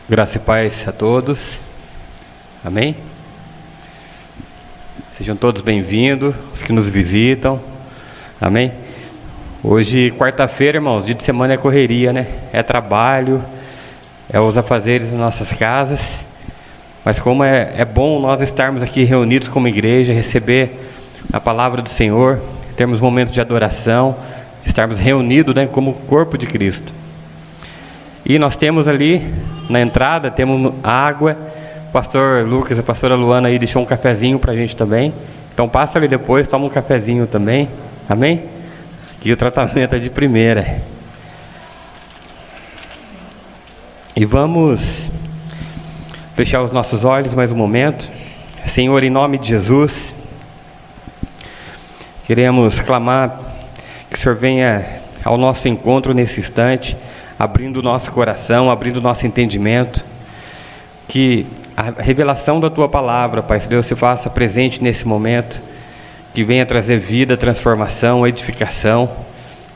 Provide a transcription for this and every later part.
Graça e paz a todos. Amém? Sejam todos bem-vindos, os que nos visitam. Amém? Hoje, quarta-feira, irmãos, dia de semana é correria, né? É trabalho, é os afazeres das nossas casas. Mas como é bom nós estarmos aqui reunidos como igreja, receber a palavra do Senhor, termos momentos de adoração, estarmos reunidos, né, como corpo de Cristo. E nós temos ali na entrada, temos água. O pastor Lucas e a pastora Luana aí deixou um cafezinho para a gente também. Então passa ali depois, toma um cafezinho também. Amém? Aqui o tratamento é de primeira. E vamos fechar os nossos olhos mais um momento. Senhor, em nome de Jesus, queremos clamar que o Senhor venha ao nosso encontro nesse instante, abrindo o nosso coração, abrindo o nosso entendimento, que a revelação da Tua Palavra, Pai Deus, se faça presente nesse momento, que venha trazer vida, transformação, edificação,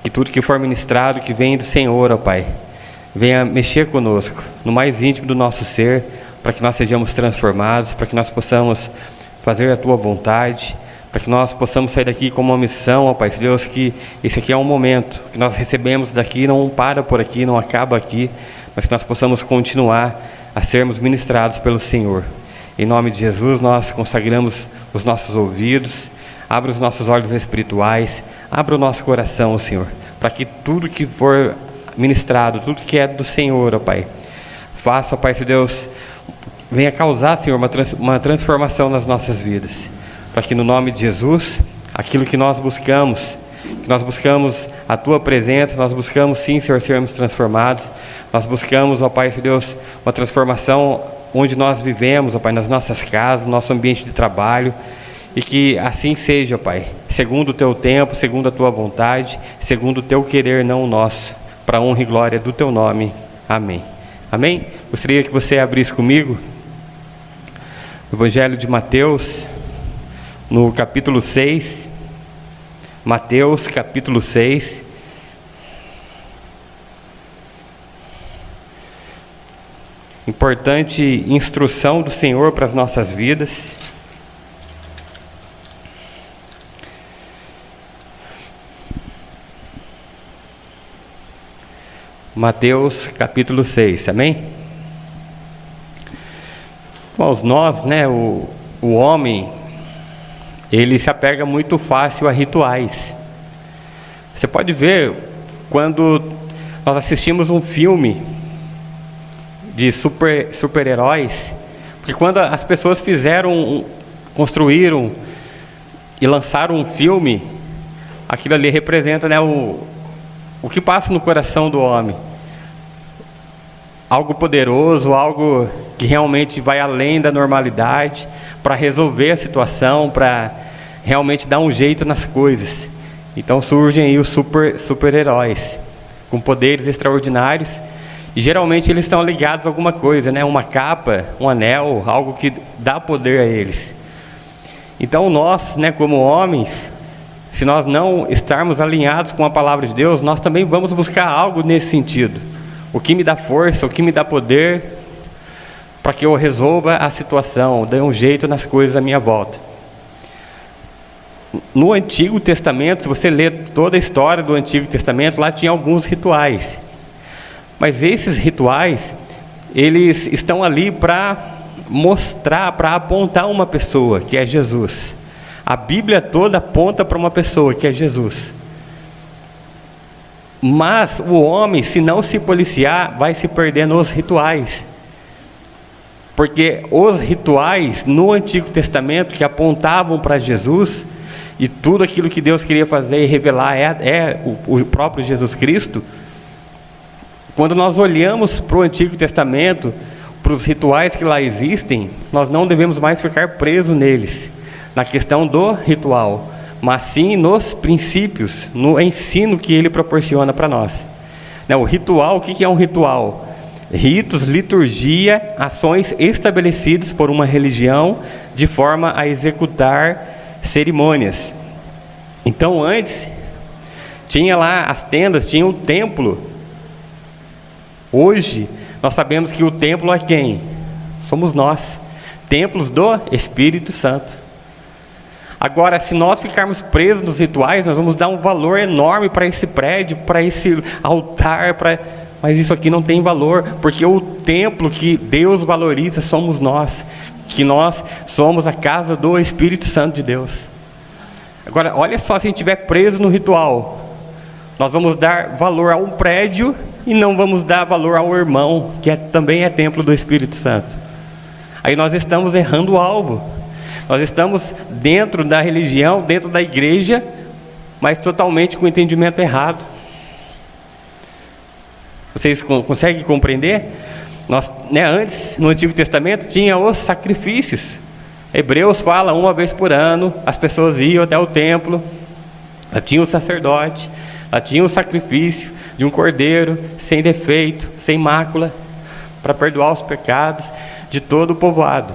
que tudo que for ministrado, que venha do Senhor, ó Pai, venha mexer conosco, no mais íntimo do nosso ser, para que nós sejamos transformados, para que nós possamos fazer a Tua vontade, para que nós possamos sair daqui com uma missão, ó Pai Deus, que esse aqui é um momento, que nós recebemos daqui, não para por aqui, não acaba aqui, mas que nós possamos continuar a sermos ministrados pelo Senhor. Em nome de Jesus, nós consagramos os nossos ouvidos, abra os nossos olhos espirituais, abra o nosso coração, Senhor, para que tudo que for ministrado, tudo que é do Senhor, ó Pai, faça, ó Pai Deus, venha causar, Senhor, uma transformação nas nossas vidas, para que no nome de Jesus, aquilo que nós buscamos a Tua presença, nós buscamos sim, Senhor, sermos transformados, nós buscamos, ó Pai Deus, uma transformação onde nós vivemos, ó Pai, nas nossas casas, no nosso ambiente de trabalho, e que assim seja, ó Pai, segundo o Teu tempo, segundo a Tua vontade, segundo o Teu querer, não o nosso, para a honra e glória do Teu nome. Amém. Amém? Gostaria que você abrisse comigo o Evangelho de Mateus, no capítulo 6, Mateus capítulo 6, importante instrução do Senhor para as nossas vidas. Mateus capítulo 6, amém? Irmãos, nós, né, o homem, ele se apega muito fácil a rituais. Você pode ver quando nós assistimos um filme de super-heróis, porque quando as pessoas construíram e lançaram um filme, aquilo ali representa, né, o que passa no coração do homem. Algo poderoso, algo que realmente vai além da normalidade, para resolver a situação, para realmente dar um jeito nas coisas. Então surgem aí os super-heróis, com poderes extraordinários, e geralmente eles estão ligados a alguma coisa, né? Uma capa, um anel, algo que dá poder a eles. Então nós, né, como homens, se nós não estarmos alinhados com a palavra de Deus, nós também vamos buscar algo nesse sentido. O que me dá força, o que me dá poder, para que eu resolva a situação, dê um jeito nas coisas à minha volta. No Antigo Testamento, se você ler toda a história do Antigo Testamento, lá tinha alguns rituais. Mas esses rituais, eles estão ali para mostrar, para apontar uma pessoa, que é Jesus. A Bíblia toda aponta para uma pessoa, que é Jesus. Mas o homem, se não se policiar, vai se perder nos rituais. Porque os rituais no Antigo Testamento que apontavam para Jesus, e tudo aquilo que Deus queria fazer e revelar é o próprio Jesus Cristo. Quando nós olhamos para o Antigo Testamento, para os rituais que lá existem, nós não devemos mais ficar presos neles, na questão do ritual, mas sim nos princípios, no ensino que ele proporciona para nós. O ritual, o que é um ritual? Ritos, liturgia, ações estabelecidas por uma religião de forma a executar cerimônias. Então antes tinha lá as tendas, tinha um templo. Hoje Nós sabemos que o templo é quem? Somos nós, templos do Espírito Santo. Agora, se nós ficarmos presos nos rituais, nós vamos dar um valor enorme para esse prédio, para esse altar, mas isso aqui não tem valor, porque o templo que Deus valoriza somos nós, que nós somos a casa do Espírito Santo de Deus. Agora, olha só, se a gente estiver preso no ritual, nós vamos dar valor a um prédio e não vamos dar valor ao irmão, que também é templo do Espírito Santo. Aí nós estamos errando o alvo. Nós estamos dentro da religião, dentro da igreja, mas totalmente com o entendimento errado. Vocês conseguem compreender? Antes, no Antigo Testamento, tinha os sacrifícios. Hebreus fala, uma vez por ano, as pessoas iam até o templo, lá tinha o sacerdote, lá tinha o sacrifício de um cordeiro, sem defeito, sem mácula, para perdoar os pecados de todo o povoado.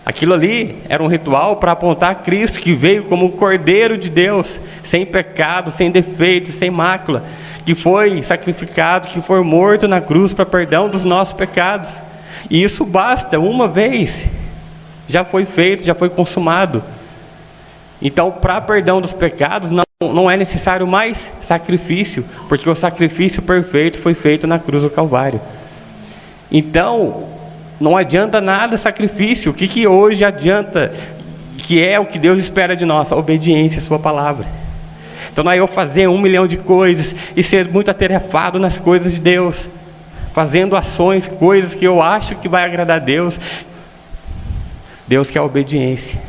Aquilo ali era um ritual para apontar a Cristo, que veio como o Cordeiro de Deus, sem pecado, sem defeito, sem mácula, que foi sacrificado, que foi morto na cruz para perdão dos nossos pecados. E isso basta, uma vez, já foi feito, já foi consumado. Então, para perdão dos pecados, não é necessário mais sacrifício, porque o sacrifício perfeito foi feito na cruz do Calvário. Então, não adianta nada sacrifício. O que hoje adianta, que é o que Deus espera de nós? A obediência à sua palavra. Então não é eu fazer 1 milhão de coisas e ser muito atarefado nas coisas de Deus, fazendo ações, coisas que eu acho que vai agradar a Deus. Deus quer a obediência.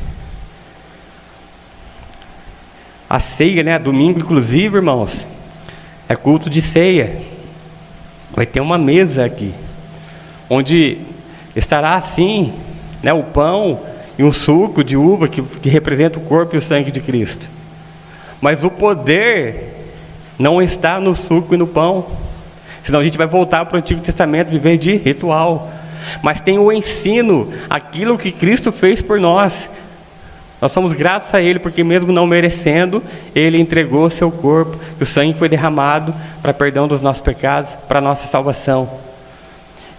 A ceia, domingo inclusive, irmãos, é culto de ceia. Vai ter uma mesa aqui, onde estará assim, o pão e um suco de uva que representa o corpo e o sangue de Cristo. Mas o poder não está no suco e no pão, senão a gente vai voltar para o Antigo Testamento, viver de ritual. Mas tem o ensino, aquilo que Cristo fez por nós. Nós somos gratos a Ele, porque mesmo não merecendo, Ele entregou o seu corpo, e o sangue foi derramado para perdão dos nossos pecados, para a nossa salvação.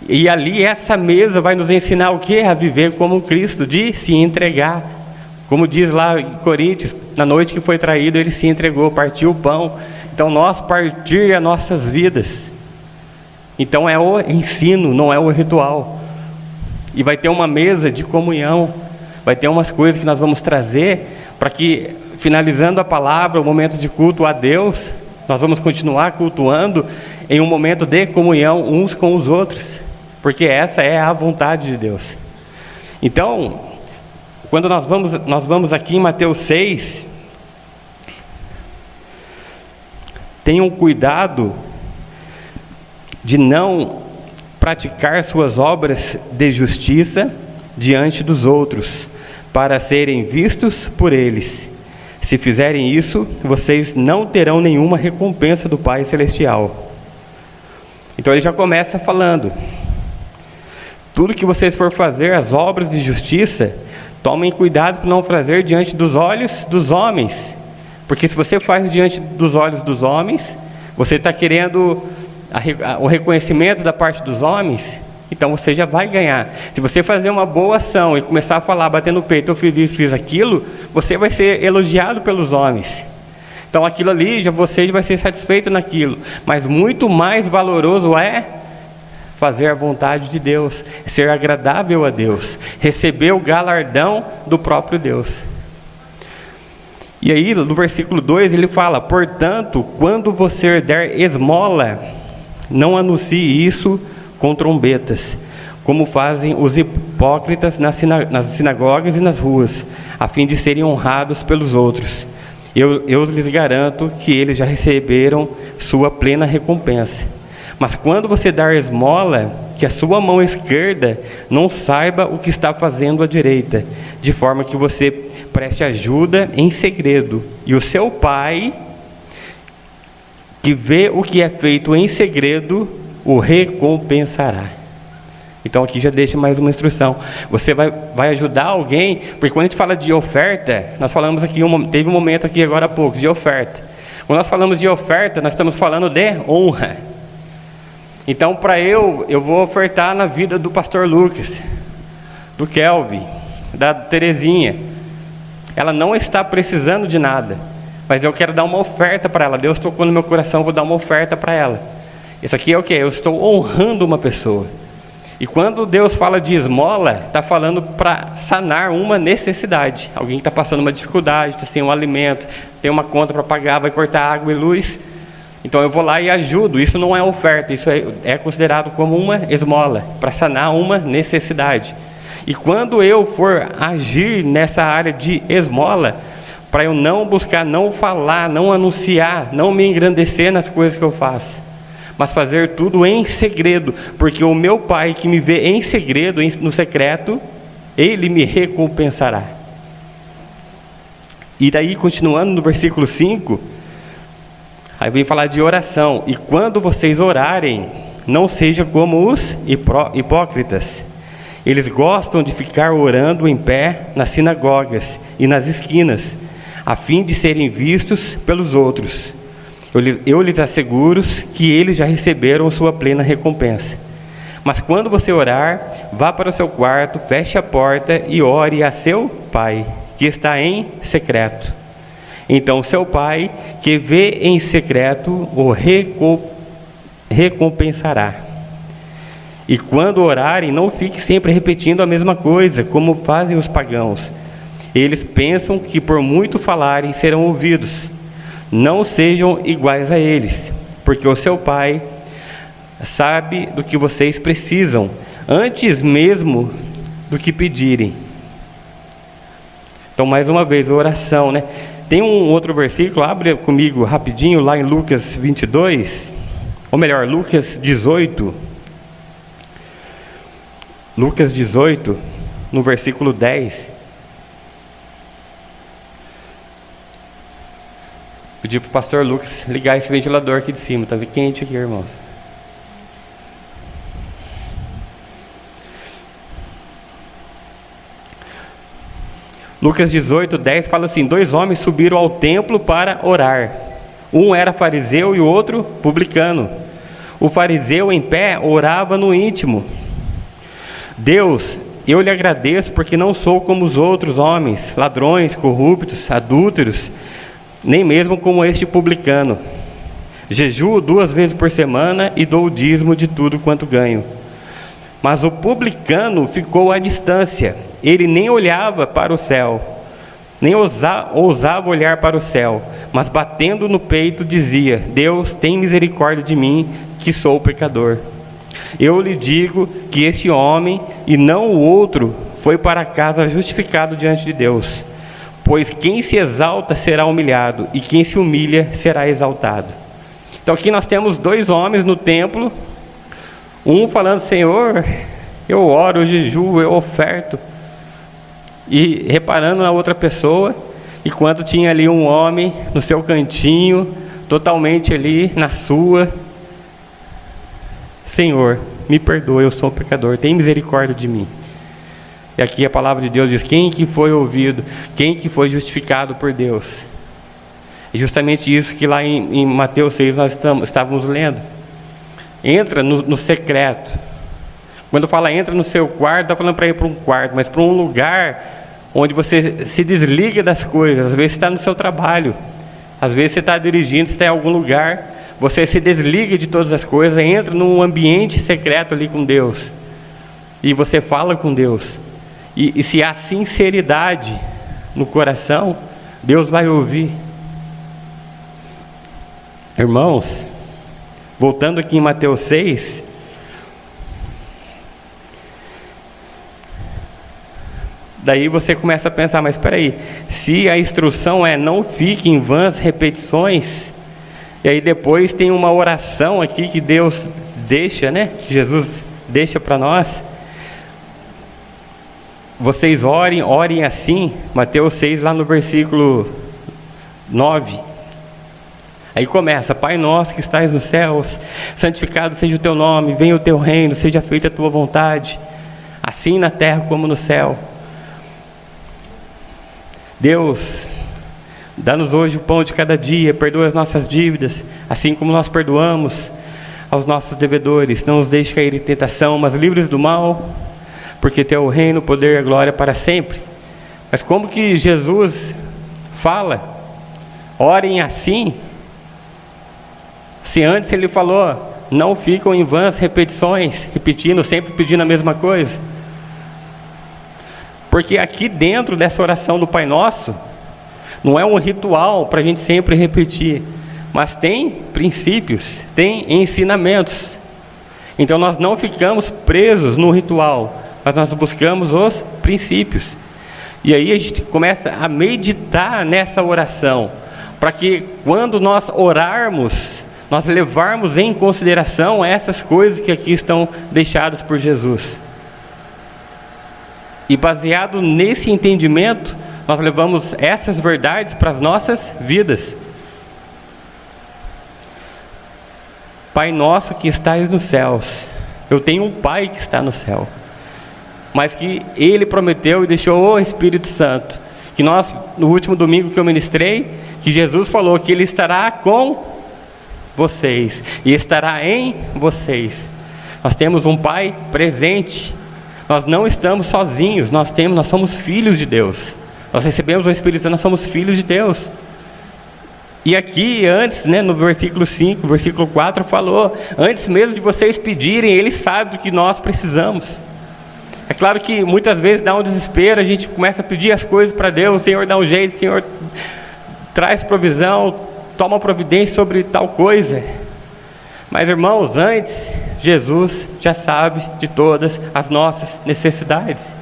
E ali essa mesa vai nos ensinar o quê? A viver como Cristo, de se entregar. Como diz lá em Coríntios, na noite que foi traído, Ele se entregou, partiu o pão. Então nós partir as nossas vidas. Então é o ensino, não é o ritual. E vai ter uma mesa de comunhão, vai ter umas coisas que nós vamos trazer, para que, finalizando a palavra, o momento de culto a Deus, nós vamos continuar cultuando em um momento de comunhão uns com os outros, porque essa é a vontade de Deus. Então, quando nós vamos aqui em Mateus 6, tenham cuidado de não praticar suas obras de justiça diante dos outros, para serem vistos por eles. Se fizerem isso, vocês não terão nenhuma recompensa do Pai Celestial. Então ele já começa falando: tudo que vocês for fazer, as obras de justiça, tomem cuidado para não fazer diante dos olhos dos homens, porque se você faz diante dos olhos dos homens, você está querendo o reconhecimento da parte dos homens, então você já vai ganhar. Se você fazer uma boa ação e começar a falar, bater no peito, eu fiz isso, fiz aquilo, você vai ser elogiado pelos homens. Então aquilo ali, você vai ser satisfeito naquilo. Mas muito mais valoroso é fazer a vontade de Deus, ser agradável a Deus, receber o galardão do próprio Deus. E aí, no versículo 2, ele fala: portanto, quando você der esmola, não anuncie isso com trombetas, como fazem os hipócritas nas sinagogas e nas ruas, a fim de serem honrados pelos outros. Eu lhes garanto que eles já receberam sua plena recompensa. Mas quando você dar esmola, que a sua mão esquerda não saiba o que está fazendo a direita, de forma que você preste ajuda em segredo, e o seu Pai, que vê o que é feito em segredo, o recompensará. Então aqui já deixa mais uma instrução. Você vai ajudar alguém, porque quando a gente fala de oferta, nós falamos aqui, teve um momento aqui agora há pouco, de oferta. Quando nós falamos de oferta, nós estamos falando de honra. Então, eu vou ofertar na vida do pastor Lucas, do Kelvin, da Terezinha. Ela não está precisando de nada, mas eu quero dar uma oferta para ela. Deus tocou no meu coração, vou dar uma oferta para ela. Isso aqui é o quê? Eu estou honrando uma pessoa. E quando Deus fala de esmola, está falando para sanar uma necessidade. Alguém está passando uma dificuldade, está sem um alimento, tem uma conta para pagar, vai cortar água e luz. Então eu vou lá e ajudo. Isso não é oferta, isso é considerado como uma esmola, para sanar uma necessidade. E quando eu for agir nessa área de esmola, para eu não buscar, não falar, não anunciar, não me engrandecer nas coisas que eu faço, mas fazer tudo em segredo, porque o meu Pai que me vê em segredo, no secreto, Ele me recompensará. E daí, continuando no versículo 5, aí vem falar de oração. E quando vocês orarem, não seja como os hipócritas. Eles gostam de ficar orando em pé nas sinagogas e nas esquinas, a fim de serem vistos pelos outros. Eu lhes asseguro que eles já receberam sua plena recompensa. Mas quando você orar, vá para o seu quarto, feche a porta e ore a seu Pai, que está em secreto. Então seu Pai, que vê em secreto, o recompensará. E quando orarem, não fique sempre repetindo a mesma coisa, como fazem os pagãos. Eles pensam que por muito falarem serão ouvidos. Não sejam iguais a eles, porque o seu Pai sabe do que vocês precisam, antes mesmo do que pedirem. Então, mais uma vez, oração, né? Tem um outro versículo, abre comigo rapidinho, lá em Lucas 22, ou melhor, Lucas 18. Lucas 18, no versículo 10. Pedi para o pastor Lucas ligar esse ventilador aqui de cima, está quente aqui, irmãos. Lucas 18, 10 fala assim: 2 homens subiram ao templo para orar. Um era fariseu e o outro publicano. O fariseu em pé orava no íntimo: Deus, eu lhe agradeço porque não sou como os outros homens, ladrões, corruptos, adúlteros, nem mesmo como este publicano. Jejuo 2 vezes por semana e dou o dízimo de tudo quanto ganho. Mas o publicano ficou à distância. Ele nem olhava para o céu, nem ousava olhar para o céu, mas batendo no peito dizia: Deus, tem misericórdia de mim, que sou pecador. Eu lhe digo que este homem, e não o outro, foi para casa justificado diante de Deus. Pois quem se exalta será humilhado, e quem se humilha será exaltado. Então aqui nós temos 2 homens no templo, um falando: Senhor, eu oro, eu jejuo, eu oferto, e reparando na outra pessoa, enquanto tinha ali um homem no seu cantinho, totalmente ali na sua: Senhor, me perdoa, eu sou um pecador, tem misericórdia de mim. E aqui a palavra de Deus diz: quem que foi ouvido, quem que foi justificado por Deus? É justamente isso que lá em Mateus 6 nós estávamos lendo. Entra no secreto. Quando fala entra no seu quarto, está falando para ir para um quarto, mas para um lugar onde você se desliga das coisas. Às vezes você está no seu trabalho, às vezes você está dirigindo, você está em algum lugar, você se desliga de todas as coisas, entra num ambiente secreto ali com Deus, e você fala com Deus, e se há sinceridade no coração, Deus vai ouvir. Irmãos, voltando aqui em Mateus 6, daí você começa a pensar: mas espera aí, se a instrução é não fique em vãs repetições, e aí depois tem uma oração aqui que Deus deixa, né? Jesus deixa para nós: vocês orem assim. Mateus 6, lá no versículo 9. Aí começa: Pai nosso que estais nos céus, santificado seja o teu nome, venha o teu reino, seja feita a tua vontade, assim na terra como no céu. Deus, dá-nos hoje o pão de cada dia, perdoa as nossas dívidas, assim como nós perdoamos aos nossos devedores, não os deixe cair em tentação, mas livres do mal, porque teu reino, o poder e a glória para sempre. Mas como que Jesus fala? Orem assim. Se antes ele falou, não ficam em vãs repetições, repetindo, sempre pedindo a mesma coisa. Porque aqui dentro dessa oração do Pai Nosso, não é um ritual para a gente sempre repetir, mas tem princípios, tem ensinamentos. Então nós não ficamos presos no ritual, mas nós buscamos os princípios. E aí a gente começa a meditar nessa oração, para que quando nós orarmos, nós levarmos em consideração essas coisas que aqui estão deixadas por Jesus. E baseado nesse entendimento, nós levamos essas verdades para as nossas vidas. Pai nosso que estás nos céus. Eu tenho um Pai que está no céu, mas que Ele prometeu e deixou o Espírito Santo, que nós, no último domingo que eu ministrei, que Jesus falou que Ele estará com vocês e estará em vocês. Nós temos um Pai presente, nós não estamos sozinhos, nós somos filhos de Deus, nós recebemos o Espírito Santo, nós somos filhos de Deus. E aqui antes, no versículo 5, versículo 4 falou, antes mesmo de vocês pedirem, Ele sabe do que nós precisamos. É claro que muitas vezes dá um desespero, a gente começa a pedir as coisas para Deus, o Senhor dá um jeito, o Senhor traz provisão, toma providência sobre tal coisa. Mas irmãos, antes, Jesus já sabe de todas as nossas necessidades.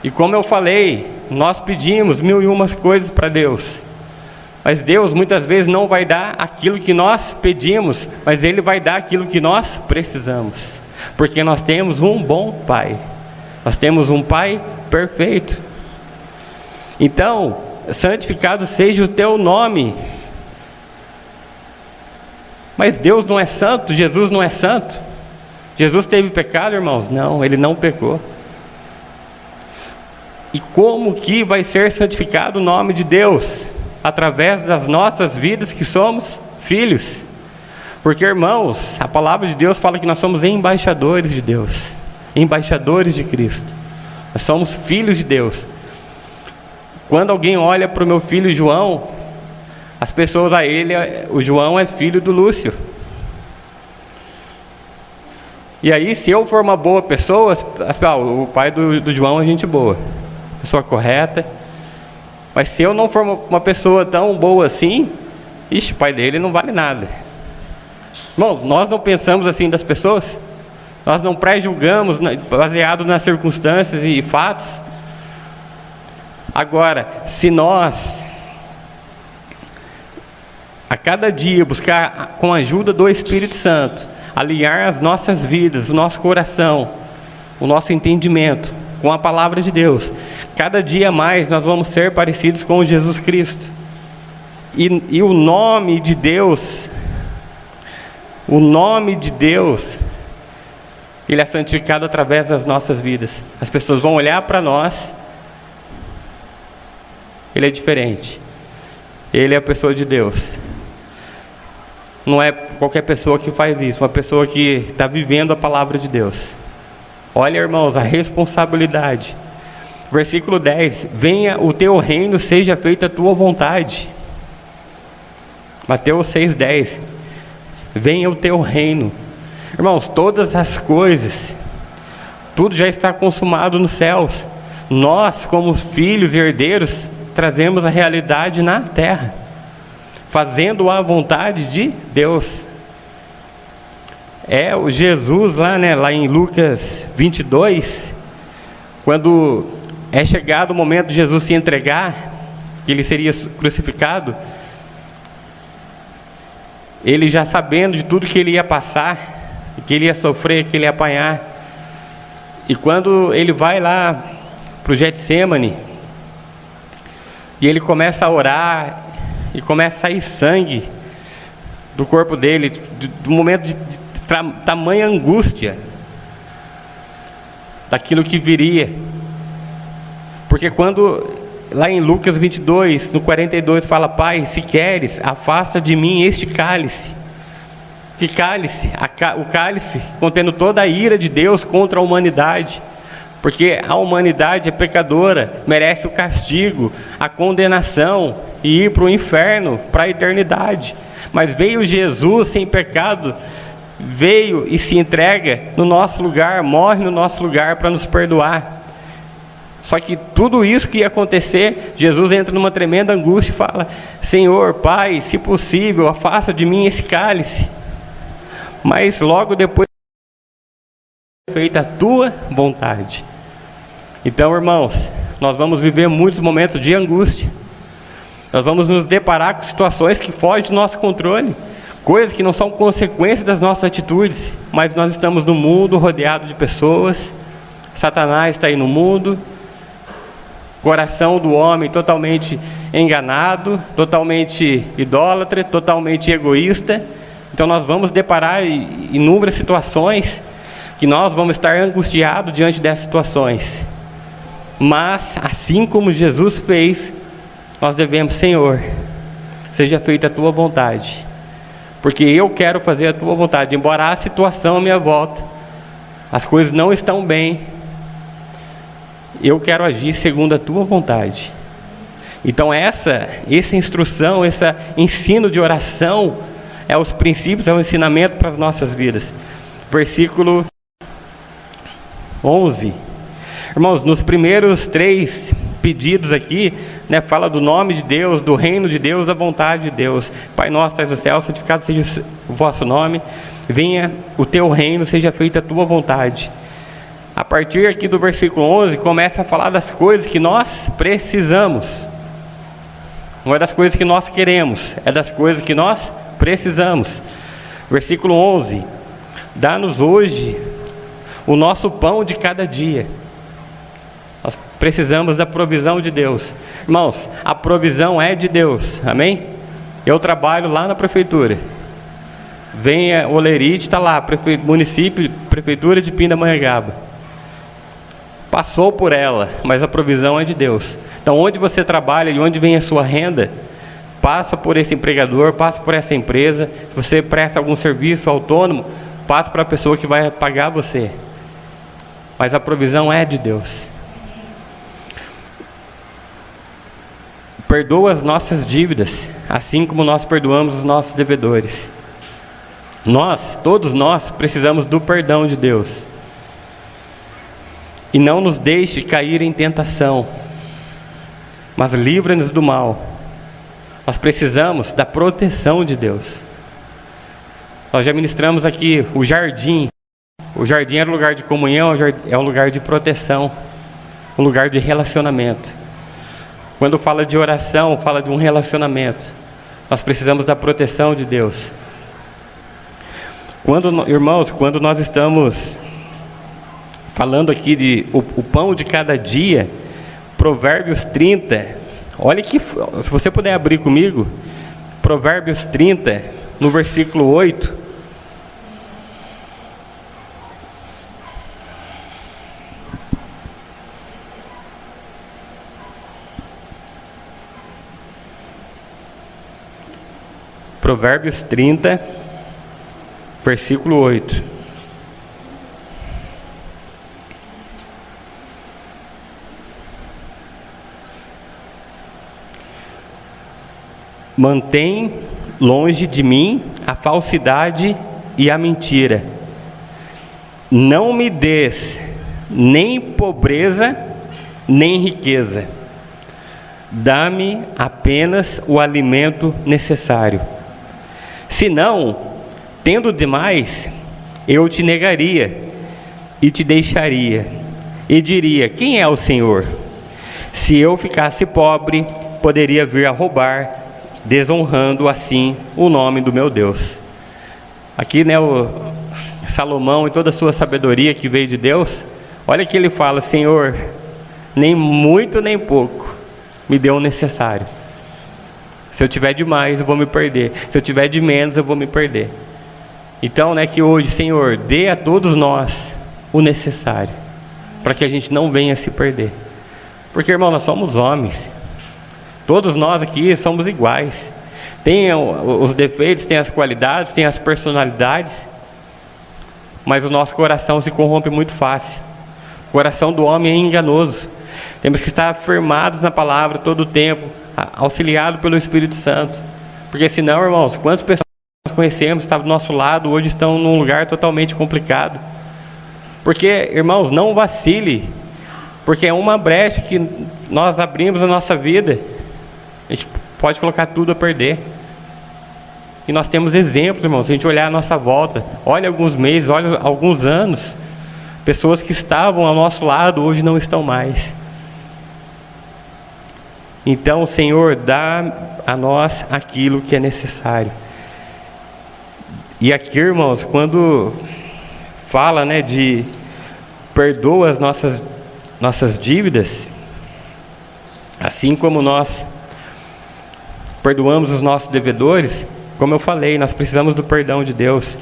E como eu falei, nós pedimos 1001 coisas para Deus, mas Deus muitas vezes não vai dar aquilo que nós pedimos, mas Ele vai dar aquilo que nós precisamos, porque nós temos um bom Pai, nós temos um Pai perfeito. Então, santificado seja o teu nome. Mas Deus não é santo, Jesus não é santo. Jesus teve pecado, irmãos? Não, Ele não pecou. E como que vai ser santificado o nome de Deus? Através das nossas vidas que somos filhos. Porque, irmãos, a palavra de Deus fala que nós somos embaixadores de Deus, embaixadores de Cristo. Nós somos filhos de Deus. Quando alguém olha para o meu filho João, as pessoas o João é filho do Lúcio. E aí, se eu for uma boa pessoa, o pai do João é gente boa, pessoa correta. Mas se eu não for uma pessoa tão boa assim, o pai dele não vale nada. Irmãos, nós não pensamos assim das pessoas? Nós não pré-julgamos baseado nas circunstâncias e fatos? Agora, se nós a cada dia buscar, com a ajuda do Espírito Santo, alinhar as nossas vidas, o nosso coração, o nosso entendimento com a palavra de Deus, cada dia mais nós vamos ser parecidos com Jesus Cristo. E o nome de Deus, Ele é santificado através das nossas vidas. As pessoas vão olhar para nós, Ele é diferente, Ele é a pessoa de Deus. Não é qualquer pessoa que faz isso, uma pessoa que está vivendo a palavra de Deus. Olha, irmãos, a responsabilidade. Versículo 10, venha o teu reino, seja feita a tua vontade. Mateus 6,10, venha o teu reino. Irmãos, todas as coisas, tudo já está consumado nos céus. Nós, como filhos e herdeiros, trazemos a realidade na terra, fazendo a vontade de Deus. É o Jesus lá em Lucas 22, quando é chegado o momento de Jesus se entregar, que Ele seria crucificado, Ele já sabendo de tudo que Ele ia passar, que Ele ia sofrer, que Ele ia apanhar, e quando Ele vai lá para o Getsemane, e Ele começa a orar, e começa a sair sangue do corpo dele, do momento de tamanha angústia daquilo que viria. Porque quando lá em Lucas 22, no 42, fala: Pai, se queres, afasta de mim este cálice. Que cálice? O cálice contendo toda a ira de Deus contra a humanidade, porque a humanidade é pecadora, merece o castigo, a condenação e ir para o inferno, para a eternidade. Mas veio Jesus sem pecado, veio e se entrega no nosso lugar, morre no nosso lugar para nos perdoar. Só que tudo isso que ia acontecer, Jesus entra numa tremenda angústia e fala: Senhor, Pai, se possível, afasta de mim esse cálice. Mas logo depois, feita a tua vontade. Então, irmãos, nós vamos viver muitos momentos de angústia. Nós vamos nos deparar com situações que fogem do nosso controle, coisas que não são consequências das nossas atitudes, mas nós estamos no mundo rodeado de pessoas, Satanás está aí no mundo, coração do homem totalmente enganado, totalmente idólatra, totalmente egoísta. Então nós vamos deparar inúmeras situações que nós vamos estar angustiados diante dessas situações. Mas, assim como Jesus fez, nós devemos: Senhor, seja feita a tua vontade, porque eu quero fazer a tua vontade. Embora a situação à minha volta, as coisas não estão bem, eu quero agir segundo a tua vontade. Então essa instrução, esse ensino de oração, é os princípios, é o ensinamento para as nossas vidas. Versículo 11. Irmãos, nos primeiros 3 pedidos aqui, fala do nome de Deus, do reino de Deus, da vontade de Deus. Pai nosso que estás no céu, santificado seja o vosso nome, venha o teu reino, seja feita a tua vontade. A partir aqui do versículo 11, começa a falar das coisas que nós precisamos. Não é das coisas que nós queremos, é das coisas que nós precisamos. Versículo 11: dá-nos hoje o nosso pão de cada dia. Nós precisamos da provisão de Deus. Irmãos, a provisão é de Deus, amém? Eu trabalho lá na prefeitura. Vem a Olerite, está lá, município, prefeitura de Pindamonhangaba. Passou por ela, mas a provisão é de Deus. Então, onde você trabalha e onde vem a sua renda, passa por esse empregador, passa por essa empresa. Se você presta algum serviço autônomo, passa para a pessoa que vai pagar você. Mas a provisão é de Deus. Perdoa as nossas dívidas, assim como nós perdoamos os nossos devedores. Todos nós precisamos do perdão de Deus. E não nos deixe cair em tentação, mas livra-nos do mal. Nós precisamos da proteção de Deus. Nós já ministramos aqui o jardim. O jardim era um lugar de comunhão, é um lugar de proteção, um lugar de relacionamento. Quando fala de oração, fala de um relacionamento. Nós precisamos da proteção de Deus. Irmãos, quando nós estamos falando aqui de o pão de cada dia, Provérbios 30, olha que, se você puder abrir comigo, Provérbios 30, no versículo 8. Provérbios 30, versículo 8. Mantém longe de mim a falsidade e a mentira. Não me des nem pobreza, nem riqueza. Dá-me apenas o alimento necessário. Senão, tendo demais, eu te negaria e te deixaria, e diria: quem é o Senhor? Se eu ficasse pobre, poderia vir a roubar, desonrando assim o nome do meu Deus. Aqui, o Salomão, e toda a sua sabedoria que veio de Deus, olha que ele fala: Senhor, nem muito nem pouco, me dê o necessário. Se eu tiver demais, eu vou me perder. Se eu tiver de menos, eu vou me perder. Então, que hoje, Senhor, dê a todos nós o necessário, para que a gente não venha se perder. Porque, irmão, nós somos homens. Todos nós aqui somos iguais. tem os defeitos, tem as qualidades, tem as personalidades, mas o nosso coração se corrompe muito fácil. O coração do homem é enganoso. Temos que estar firmados na palavra todo o tempo, auxiliados pelo Espírito Santo. Porque senão, irmãos, quantas pessoas nós conhecemos, estavam do nosso lado, hoje estão num lugar totalmente complicado. Porque, irmãos, não vacile, porque é uma brecha que nós abrimos na nossa vida, a gente pode colocar tudo a perder. E nós temos exemplos, irmãos, se a gente olhar a nossa volta, olha alguns meses, olha alguns anos, pessoas que estavam ao nosso lado, hoje não estão mais. Então, Senhor, dá a nós aquilo que é necessário. E aqui, irmãos, quando fala, né, de perdoa as nossas dívidas, assim como nós perdoamos os nossos devedores, como eu falei, nós precisamos do perdão de Deus.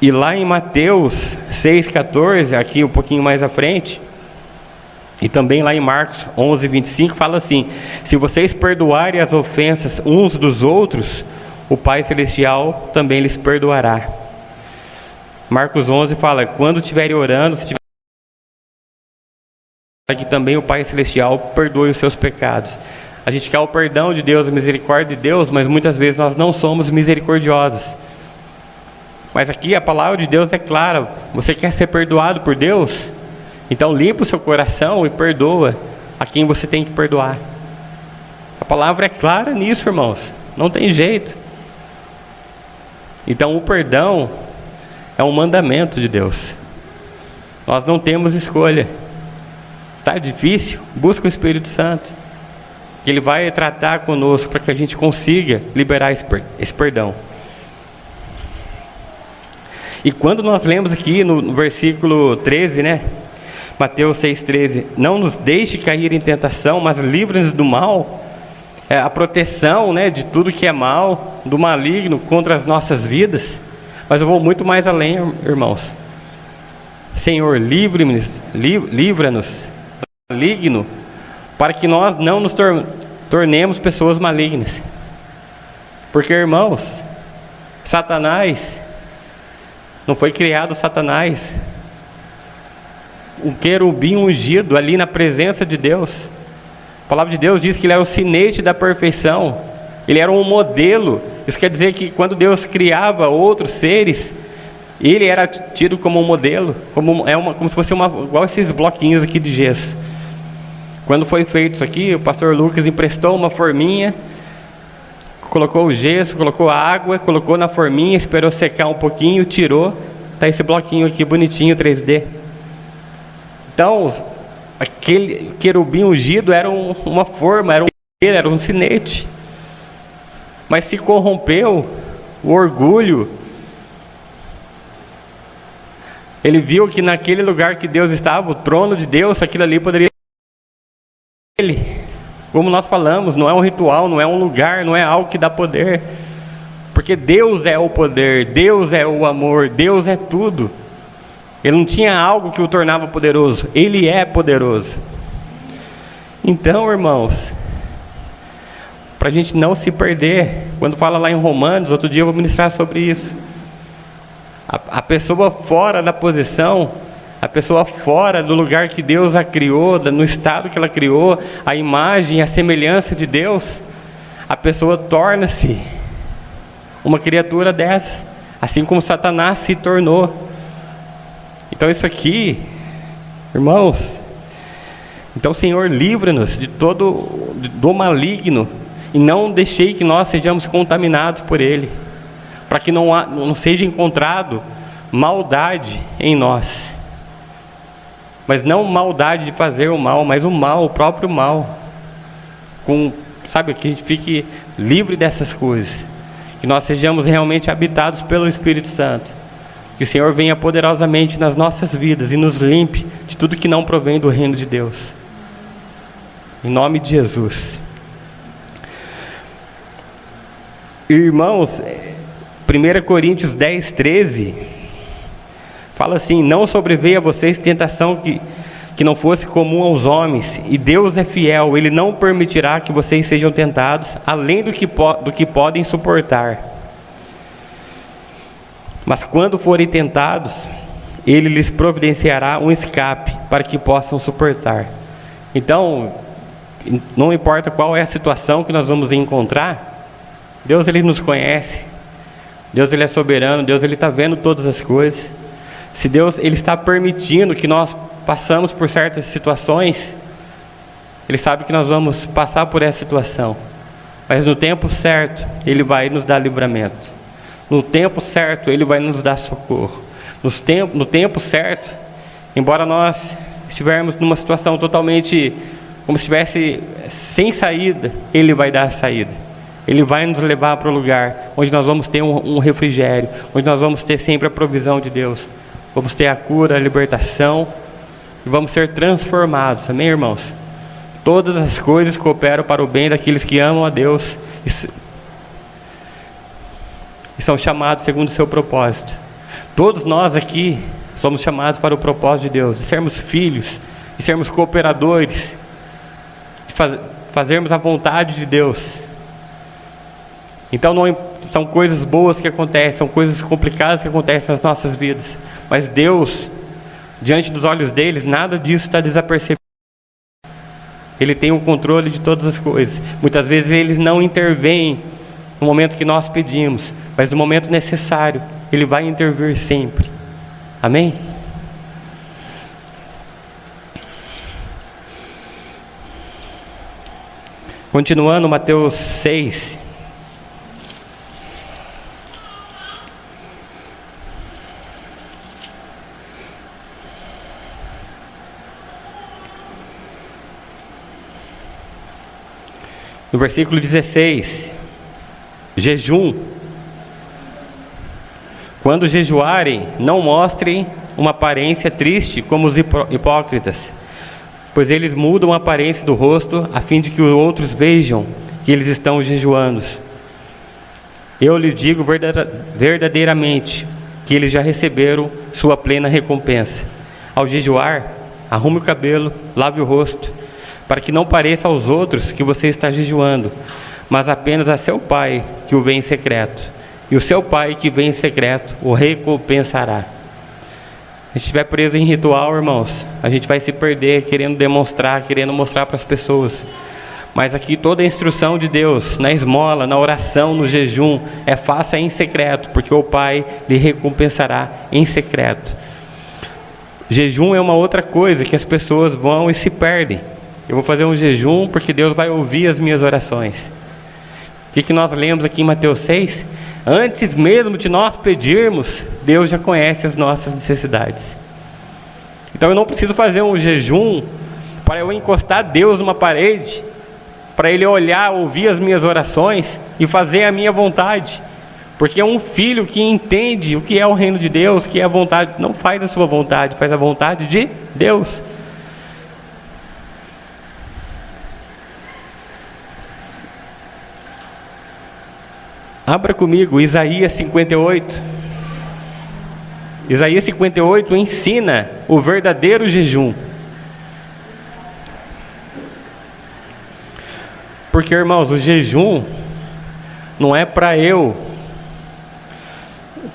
E lá em Mateus 6,14, aqui um pouquinho mais à frente, e também lá em Marcos 11:25, fala assim: se vocês perdoarem as ofensas uns dos outros, o Pai Celestial também lhes perdoará. Marcos 11 fala: quando estiverem orando, que também o Pai Celestial perdoe os seus pecados. A gente quer o perdão de Deus, a misericórdia de Deus, mas muitas vezes nós não somos misericordiosos. Mas aqui a palavra de Deus é clara: você quer ser perdoado por Deus? Então limpa o seu coração e perdoa a quem você tem que perdoar. A palavra é clara nisso, irmãos, não tem jeito. Então o perdão é um mandamento de Deus. Nós não temos escolha. Está difícil? Busca o Espírito Santo, que Ele vai tratar conosco para que a gente consiga liberar esse perdão. E quando nós lemos aqui no versículo 13, né? Mateus 6,13, não nos deixe cair em tentação, mas livra-nos do mal. É a proteção, né, de tudo que é mal, do maligno contra as nossas vidas. Mas eu vou muito mais além, irmãos. Senhor, livra-nos do maligno, para que nós não nos tornemos pessoas malignas. Porque, irmãos, Satanás, não foi criado Satanás, um querubim ungido ali na presença de Deus. A palavra de Deus diz que ele era o sinete da perfeição, ele era um modelo. Isso quer dizer que quando Deus criava outros seres, ele era tido como um modelo, como se fosse igual esses bloquinhos aqui de gesso. Quando foi feito isso aqui, o pastor Lucas emprestou uma forminha, colocou o gesso, colocou a água, colocou na forminha, esperou secar um pouquinho, tirou, está esse bloquinho aqui bonitinho 3D. Então, aquele querubim ungido era uma forma, era um sinete. Mas se corrompeu, o orgulho. Ele viu que naquele lugar que Deus estava, o trono de Deus, aquilo ali poderia ser ele. Como nós falamos, não é um ritual, não é um lugar, não é algo que dá poder. Porque Deus é o poder, Deus é o amor, Deus é tudo. Ele não tinha algo que o tornava poderoso, Ele é poderoso. Então, irmãos, para a gente não se perder, quando fala lá em Romanos, outro dia eu vou ministrar sobre isso. A pessoa fora da posição, a pessoa fora do lugar que Deus a criou, no estado que ela criou, a imagem, a semelhança de Deus, a pessoa torna-se uma criatura dessas, assim como Satanás se tornou. Então isso aqui, irmãos, então Senhor, livra-nos do maligno, e não deixei que nós sejamos contaminados por ele, para que não seja encontrado maldade em nós, mas não maldade de fazer o mal, mas o mal, o próprio mal, sabe, que a gente fique livre dessas coisas, que nós sejamos realmente habitados pelo Espírito Santo, que o Senhor venha poderosamente nas nossas vidas e nos limpe de tudo que não provém do reino de Deus, em nome de Jesus. Irmãos, 1 Coríntios 10:13 fala assim: não sobreveia a vocês tentação que que não fosse comum aos homens, e Deus é fiel, Ele não permitirá que vocês sejam tentados, além do que podem suportar. Mas quando forem tentados, Ele lhes providenciará um escape, para que possam suportar. Então, não importa qual é a situação que nós vamos encontrar, Deus, Ele nos conhece, Deus, Ele é soberano, Deus, Ele está vendo todas as coisas. Se Deus, Ele está permitindo que nós passamos por certas situações, Ele sabe que nós vamos passar por essa situação, mas no tempo certo, Ele vai nos dar livramento. No tempo certo, Ele vai nos dar socorro. No tempo certo, embora nós estivermos numa situação totalmente, como se estivesse sem saída, Ele vai dar a saída. Ele vai nos levar para o lugar onde nós vamos ter um refrigério, onde nós vamos ter sempre a provisão de Deus. Vamos ter a cura, a libertação, e vamos ser transformados. Amém, irmãos? Todas as coisas cooperam para o bem daqueles que amam a Deus e são chamados segundo o seu propósito. Todos nós aqui somos chamados para o propósito de Deus, de sermos filhos, de sermos cooperadores, de fazermos a vontade de Deus. Então não são coisas boas que acontecem, são coisas complicadas que acontecem nas nossas vidas, mas Deus, diante dos olhos deles, nada disso está desapercebido. Ele tem o controle de todas as coisas. Muitas vezes eles não intervêm no momento que nós pedimos, mas no momento necessário, Ele vai intervir sempre. Amém? Continuando, Mateus 6. No versículo 16, jejum. Quando jejuarem, não mostrem uma aparência triste como os hipócritas, pois eles mudam a aparência do rosto, a fim de que os outros vejam que eles estão jejuando. Eu lhe digo verdadeiramente, que eles já receberam sua plena recompensa. Ao jejuar, arrume o cabelo, lave o rosto, para que não pareça aos outros que você está jejuando, mas apenas a seu Pai que o vê em secreto. E o seu Pai que vê em secreto o recompensará. Se a gente estiver preso em ritual, irmãos, a gente vai se perder querendo demonstrar, querendo mostrar para as pessoas. Mas aqui toda a instrução de Deus, na esmola, na oração, no jejum, faça em secreto, porque o Pai lhe recompensará em secreto. Jejum é uma outra coisa que as pessoas vão e se perdem. Eu vou fazer um jejum porque Deus vai ouvir as minhas orações. O que nós lemos aqui em Mateus 6? Antes mesmo de nós pedirmos, Deus já conhece as nossas necessidades. Então eu não preciso fazer um jejum para eu encostar Deus numa parede, para Ele olhar, ouvir as minhas orações e fazer a minha vontade. Porque um filho que entende o que é o reino de Deus, que é a vontade, não faz a sua vontade, faz a vontade de Deus. Abra comigo Isaías 58. Isaías 58 ensina o verdadeiro jejum. Porque, irmãos, o jejum não é para eu,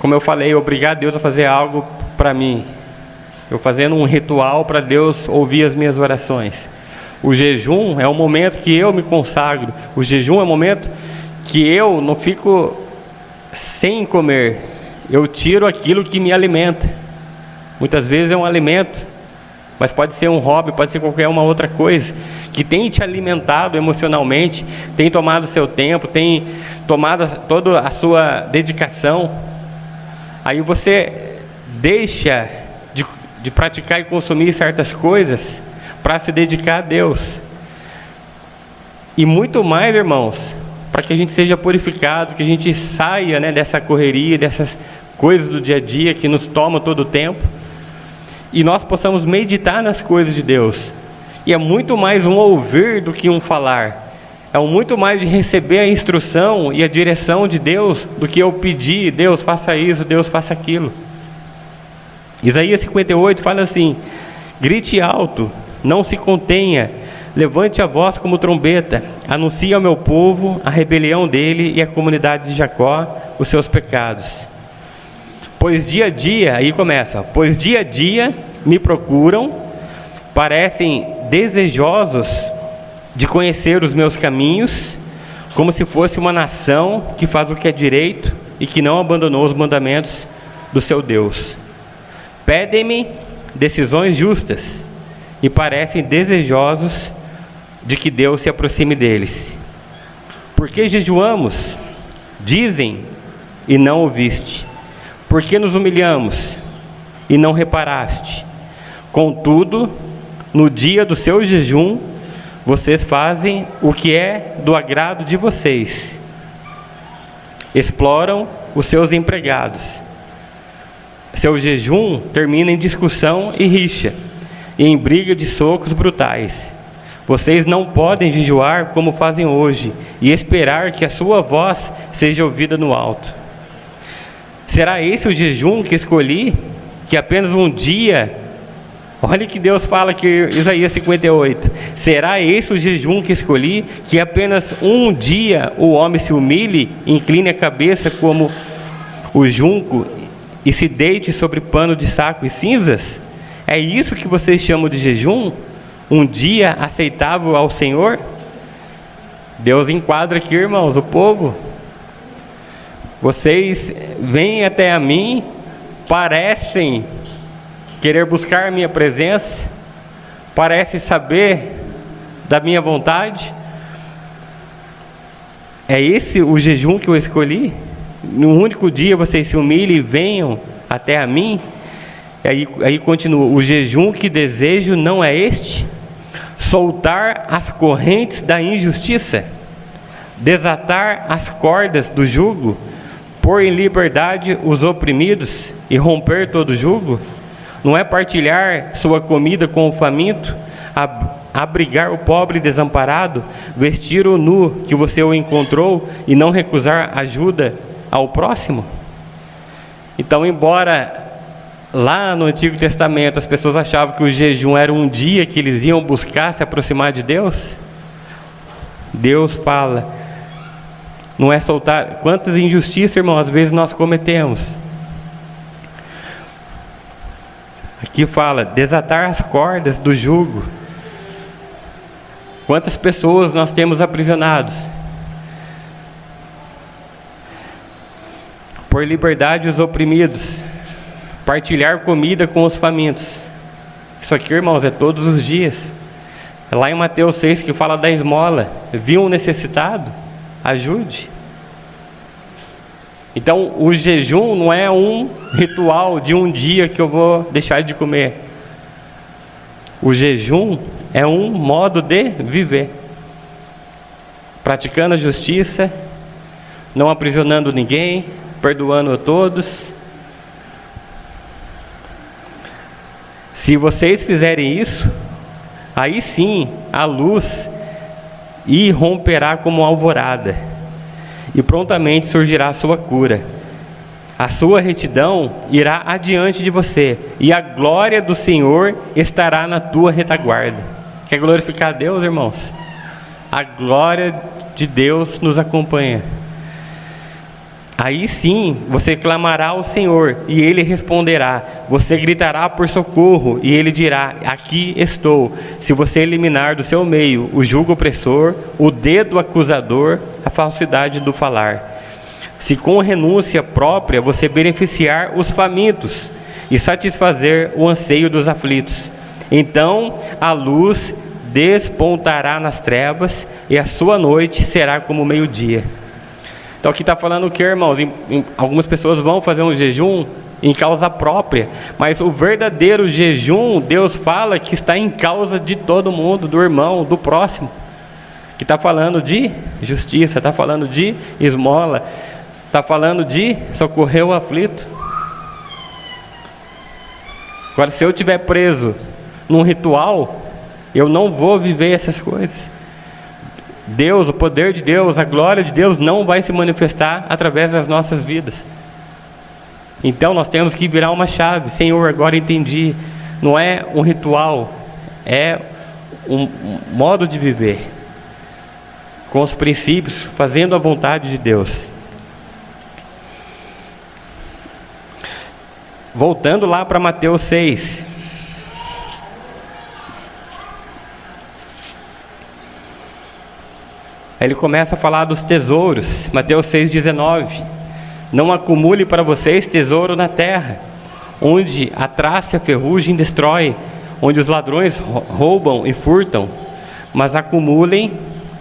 como eu falei, obrigar Deus a fazer algo para mim. Eu fazendo um ritual para Deus ouvir as minhas orações. O jejum é o momento que eu me consagro. O jejum é o momento que eu não fico sem comer, eu tiro aquilo que me alimenta. Muitas vezes é um alimento, mas pode ser um hobby, pode ser qualquer uma outra coisa, que tem te alimentado emocionalmente, tem tomado o seu tempo, tem tomado toda a sua dedicação. Aí você deixa de praticar e consumir certas coisas, para se dedicar a Deus. E muito mais, irmãos, para que a gente seja purificado, que a gente saia, dessa correria, dessas coisas do dia a dia que nos tomam todo o tempo, e nós possamos meditar nas coisas de Deus. E é muito mais um ouvir do que um falar. É muito mais de receber a instrução e a direção de Deus do que eu pedir, Deus faça isso, Deus faça aquilo. Isaías 58 fala assim: grite alto, não se contenha, levante a voz como trombeta, anuncie ao meu povo a rebelião dele e à comunidade de Jacó os seus pecados. Pois dia a dia, aí começa, pois dia a dia me procuram, parecem desejosos de conhecer os meus caminhos, como se fosse uma nação que faz o que é direito e que não abandonou os mandamentos do seu Deus. Pedem-me decisões justas e parecem desejosos de que Deus se aproxime deles. Por que jejuamos? Dizem, e não ouviste. Por que nos humilhamos? E não reparaste. Contudo, no dia do seu jejum, vocês fazem o que é do agrado de vocês. Exploram os seus empregados. Seu jejum termina em discussão e rixa, e em briga de socos brutais. Vocês não podem jejuar como fazem hoje, e esperar que a sua voz seja ouvida no alto. Será esse o jejum que escolhi? Que apenas um dia... Olha que Deus fala aqui, Isaías 58. Será esse o jejum que escolhi? Que apenas um dia o homem se humilhe, incline a cabeça como o junco e se deite sobre pano de saco e cinzas? É isso que vocês chamam de jejum? Um dia aceitável ao Senhor? Deus enquadra aqui, irmãos, o povo. Vocês vêm até a mim, parecem querer buscar a minha presença, parecem saber da minha vontade. É esse o jejum que eu escolhi? No único dia vocês se humilhem e venham até a mim? Aí continua, o jejum que desejo não é este? Soltar as correntes da injustiça, desatar as cordas do jugo, pôr em liberdade os oprimidos e romper todo jugo? Não é partilhar sua comida com o faminto, abrigar o pobre desamparado, vestir o nu que você o encontrou e não recusar ajuda ao próximo? Então, embora lá no Antigo Testamento as pessoas achavam que o jejum era um dia que eles iam buscar se aproximar de Deus, Deus fala, não é soltar. Quantas injustiças, irmão, às vezes nós cometemos. Aqui fala, desatar as cordas do jugo. Quantas pessoas nós temos aprisionados? Por liberdade os oprimidos, partilhar comida com os famintos. Isso aqui, irmãos, é todos os dias. É lá em Mateus 6 que fala da esmola. Viu um necessitado? Ajude. Então, o jejum não é um ritual de um dia que eu vou deixar de comer. O jejum é um modo de viver. Praticando a justiça, não aprisionando ninguém, perdoando a todos. Se vocês fizerem isso, aí sim a luz irromperá como alvorada, e prontamente surgirá a sua cura. A sua retidão irá adiante de você, e a glória do Senhor estará na tua retaguarda. Quer glorificar a Deus, irmãos? A glória de Deus nos acompanha. Aí sim, você clamará ao Senhor, e Ele responderá. Você gritará por socorro, e Ele dirá, aqui estou. Se você eliminar do seu meio o jugo opressor, o dedo acusador, a falsidade do falar. Se com renúncia própria você beneficiar os famintos, e satisfazer o anseio dos aflitos, então a luz despontará nas trevas, e a sua noite será como o meio-dia. Então aqui está falando o que, irmãos? Algumas pessoas vão fazer um jejum em causa própria, mas o verdadeiro jejum, Deus fala que está em causa de todo mundo, do irmão, do próximo. Que está falando de justiça, está falando de esmola, está falando de socorrer o aflito. Agora, se eu estiver preso num ritual, eu não vou viver essas coisas. Deus, o poder de Deus, a glória de Deus não vai se manifestar através das nossas vidas. Então nós temos que virar uma chave. Senhor, agora entendi. não é um ritual, é um modo de viver, com os princípios, fazendo a vontade de Deus. Voltando lá para Mateus 6. Ele começa a falar dos tesouros. Mateus 6,19. Não acumule para vocês tesouro na terra, onde a traça e a ferrugem destrói, onde os ladrões roubam e furtam, mas acumulem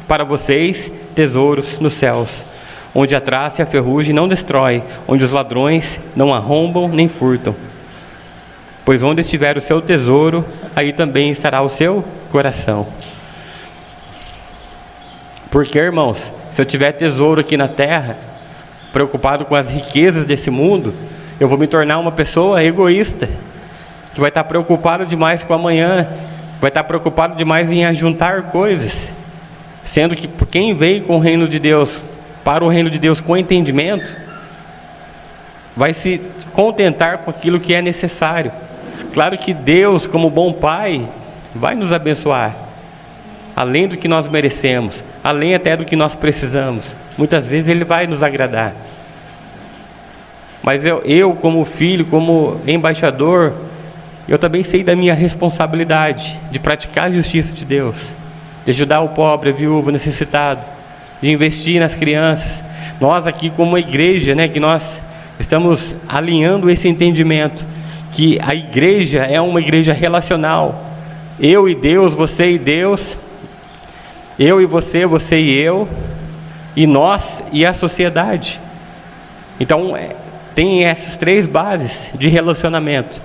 para vocês tesouros nos céus, onde a traça e a ferrugem não destrói, onde os ladrões não arrombam nem furtam. Pois onde estiver o seu tesouro, aí também estará o seu coração. Porque, irmãos, se eu tiver tesouro aqui na terra, preocupado com as riquezas desse mundo, eu vou me tornar uma pessoa egoísta, que vai estar preocupado demais com amanhã, vai estar preocupado demais em ajuntar coisas, sendo que quem veio com o reino de Deus, para o reino de Deus com entendimento, vai se contentar com aquilo que é necessário. Claro que Deus, como bom Pai, vai nos abençoar, além do que nós merecemos, além até do que nós precisamos. Muitas vezes Ele vai nos agradar. Mas eu como filho, como embaixador, eu também sei da minha responsabilidade de praticar a justiça de Deus, de ajudar o pobre, a viúva, o necessitado, de investir nas crianças. Nós aqui como igreja, que nós estamos alinhando esse entendimento, que a igreja é uma igreja relacional. Eu e Deus, você e Deus, eu e você, você e eu, e nós e a sociedade. Então, tem essas três bases de relacionamento.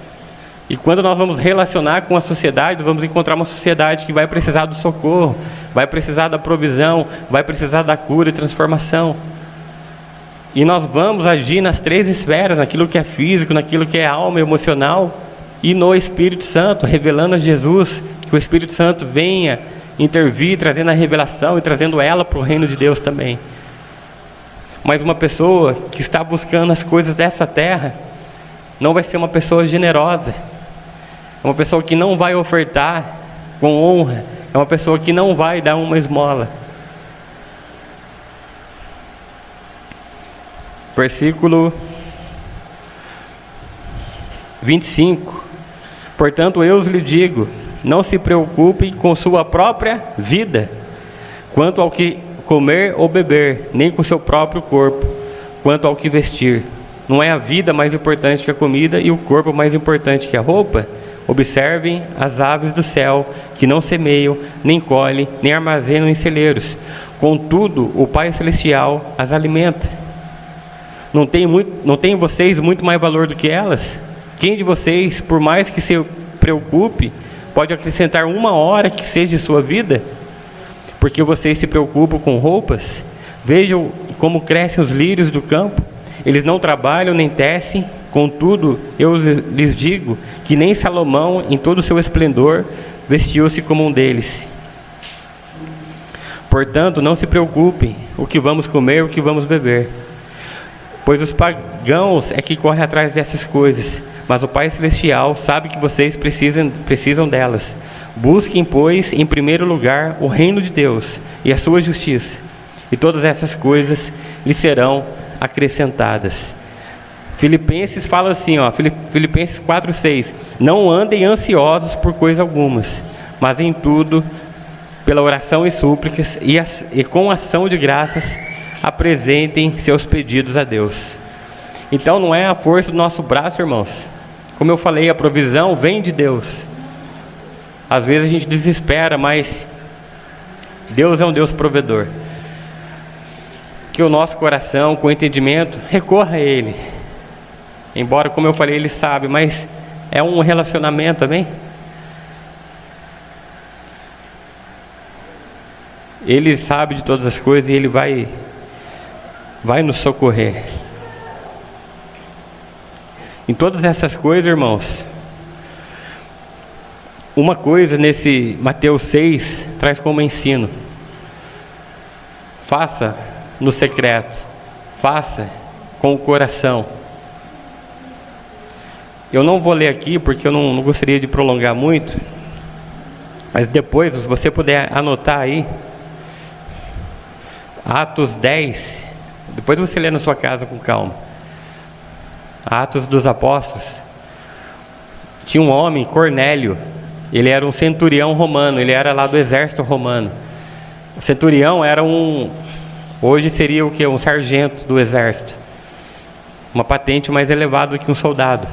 E quando nós vamos relacionar com a sociedade, vamos encontrar uma sociedade que vai precisar do socorro, vai precisar da provisão, vai precisar da cura e transformação. E nós vamos agir nas três esferas, naquilo que é físico, naquilo que é alma e emocional, e no Espírito Santo, revelando a Jesus, que o Espírito Santo venha intervir, trazendo a revelação e trazendo ela para o reino de Deus também. Mas uma pessoa que está buscando as coisas dessa terra, não vai ser uma pessoa generosa, é uma pessoa que não vai ofertar com honra, é uma pessoa que não vai dar uma esmola. Versículo 25. Portanto, eu lhe digo, não se preocupe com sua própria vida, quanto ao que comer ou beber, nem com seu próprio corpo, quanto ao que vestir. Não é a vida mais importante que a comida e o corpo mais importante que a roupa? Observem as aves do céu, que não semeiam, nem colhem, nem armazenam em celeiros. Contudo, o Pai Celestial as alimenta. Não tem vocês muito mais valor do que elas? Quem de vocês, por mais que se preocupe, pode acrescentar uma hora que seja de sua vida? Porque vocês se preocupam com roupas? Vejam como crescem os lírios do campo. Eles não trabalham nem tecem. Contudo, eu lhes digo que nem Salomão, em todo o seu esplendor, vestiu-se como um deles. Portanto, não se preocupem o que vamos comer, o que vamos beber. Pois os pagãos é que correm atrás dessas coisas, mas o Pai Celestial sabe que vocês precisam delas. Busquem, pois, em primeiro lugar o reino de Deus e a sua justiça, e todas essas coisas lhe serão acrescentadas. Filipenses fala assim, Filipenses 4:6, não andem ansiosos por coisa algumas, mas em tudo, pela oração e súplicas e com ação de graças, apresentem seus pedidos a Deus. Então não é a força do nosso braço, irmãos. Como eu falei, a provisão vem de Deus. Às vezes a gente desespera, mas Deus é um Deus provedor. Que o nosso coração, com entendimento, recorra a Ele. Embora, como eu falei, Ele sabe, mas é um relacionamento, amém? Ele sabe de todas as coisas e Ele vai nos socorrer. Em todas essas coisas, irmãos, uma coisa nesse Mateus 6 traz como ensino: faça no secreto, faça com o coração. Eu não vou ler aqui porque eu não gostaria de prolongar muito, mas depois, se você puder anotar aí, Atos 10, depois você lê na sua casa com calma. Atos dos Apóstolos. Tinha um homem, Cornélio, ele era um centurião romano, ele era lá do exército romano. O centurião era hoje seria o que? Um sargento do exército. Uma patente mais elevada do que um soldado.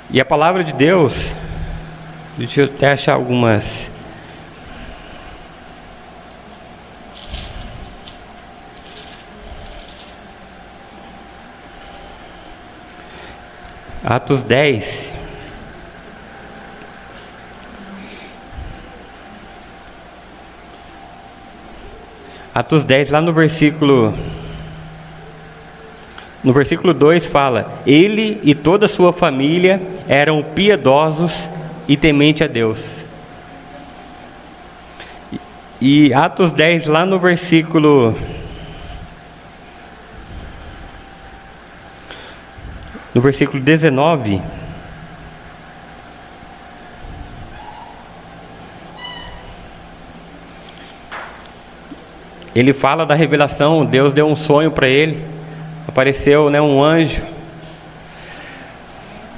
E a palavra de Deus, deixa eu até achar algumas. Atos 10. Atos 10, lá no versículo 2 fala: ele e toda a sua família eram piedosos e temente a Deus. E Atos 10, lá no versículo 19, ele fala da revelação. Deus deu um sonho para ele, apareceu, um anjo,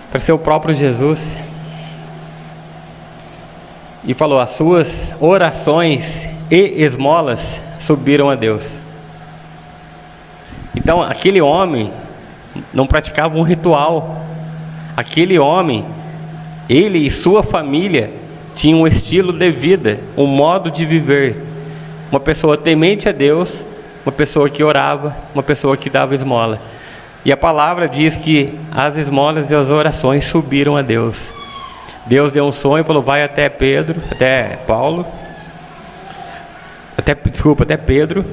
apareceu o próprio Jesus, e falou: as suas orações e esmolas subiram a Deus. Então aquele homem não praticava um ritual. Aquele homem, ele e sua família tinham um estilo de vida, um modo de viver. Uma pessoa temente a Deus, uma pessoa que orava, uma pessoa que dava esmola. E a palavra diz que as esmolas e as orações subiram a Deus. Deus deu um sonho e falou: vai até Pedro, até Pedro.